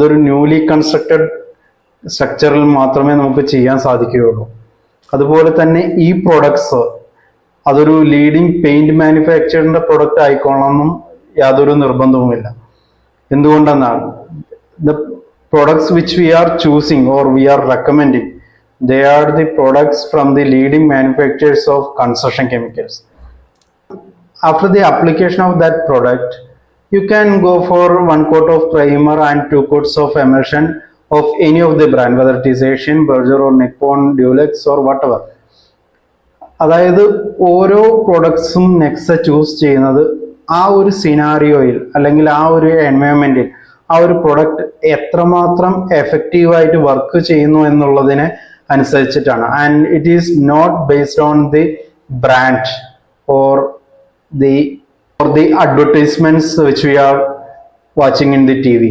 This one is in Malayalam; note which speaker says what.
Speaker 1: അതൊരു ന്യൂലി കൺസ്ട്രക്റ്റഡ് സ്ട്രക്ചറിൽ മാത്രമേ നമുക്ക് ചെയ്യാൻ സാധിക്കുകയുള്ളൂ. അതുപോലെ തന്നെ ഈ പ്രൊഡക്ട്സ് അതൊരു ലീഡിങ് പെയിന്റ് മാനുഫാക്ചറിന്റെ പ്രൊഡക്റ്റ് ആയിക്കോളണമെന്നും യാതൊരു നിർബന്ധവുമില്ല. എന്തുകൊണ്ടെന്നാൽ the products which we are choosing or we are recommending, they are the products from the leading manufacturers of construction chemicals. After the application of that product, you can go for 1 coat of primer and 2 coats of emulsion of any of the brand, whether it is Asian, Berger or Nippon, Dulux or whatever. അതായത് ഓരോ പ്രൊഡക്ട്സും നെക്സ ചൂസ് ചെയ്യുന്നത് ആ ഒരു സിനാരിയോയിൽ അല്ലെങ്കിൽ ആ ഒരു എൻവയോൺമെന്റിൽ ആ ഒരു പ്രൊഡക്റ്റ് എത്രമാത്രം എഫക്റ്റീവായിട്ട് വർക്ക് ചെയ്യുന്നു എന്നുള്ളതിനെ അനുസരിച്ചിട്ടാണ്. And it is not based on the brand or the advertisements which we are watching in the TV.